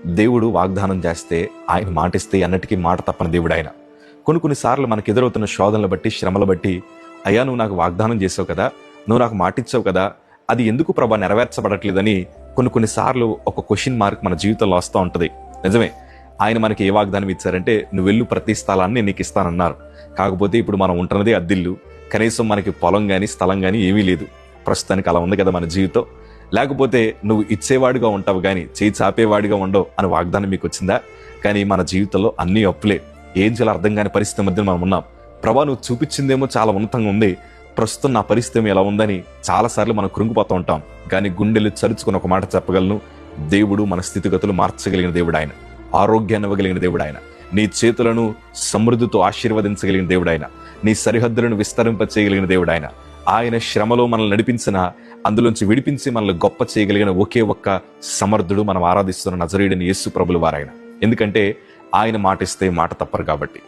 దేవుడు వాగ్దానం చేస్తే, ఆయన మాటిస్తే అన్నిటికీ మాట తప్పని దేవుడు ఆయన. కొన్నిసార్లు మనకు ఎదురవుతున్న శోధనలు బట్టి, శ్రమలు బట్టి, అయ్యా నువ్వు నాకు వాగ్దానం చేసావు కదా, నువ్వు నాకు మాటిచ్చావు కదా, అది ఎందుకు ప్రభా నెరవేర్చబడట్లేదని కొన్నిసార్లు ఒక క్వశ్చన్ మార్క్ మన జీవితంలో వస్తూ ఉంటుంది. నిజమే, ఆయన మనకి ఏ వాగ్దానం ఇచ్చారంటే, నువ్వు వెళ్ళు ప్రతి స్థలాన్ని నీకు ఇస్తానన్నారు. కాకపోతే ఇప్పుడు మనం ఉంటున్నదే అద్దిల్లు, కనీసం మనకి పొలం కానీ స్థలం కానీ ఏమీ లేదు. ప్రస్తుతానికి అలా ఉంది కదా మన జీవితం. లేకపోతే నువ్వు ఇచ్చేవాడిగా ఉంటావు కానీ చేయి చాపేవాడిగా ఉండవు అని వాగ్దానం మీకు వచ్చిందా? కానీ మన జీవితంలో అన్నీ అప్పులే. ఏం చేయాలో అర్థం కాని పరిస్థితి మధ్య మనం ఉన్నాం. ప్రభా నువ్వు చూపించిందేమో చాలా ఉన్నతంగా ఉంది, ప్రస్తుతం నా పరిస్థితి ఎలా ఉందని చాలాసార్లు మనం కృంగిపోతూ ఉంటాం. కానీ గుండెలు చరుచుకుని ఒక మాట చెప్పగలను, దేవుడు మన స్థితిగతులు మార్చగలిగిన దేవుడు ఆయన. ఆరోగ్యాన్ని ఇవ్వగలిగిన దేవుడు ఆయన. నీ చేతులను సమృద్ధితో ఆశీర్వదించగలిగిన దేవుడు ఆయన. నీ సరిహద్దులను విస్తరింపచేయగలిగిన దేవుడు ఆయన. ఆయన శ్రమలో మనల్ని నడిపించిన, అందులోంచి విడిపించి మనల్ని గొప్ప చేయగలిగిన ఒకే ఒక్క సమర్థుడు మనం ఆరాధిస్తున్న నజరేయుడైన యేసు ప్రభుల వారాయన. ఎందుకంటే ఆయన మాట ఇస్తే మాట తప్పరు కాబట్టి.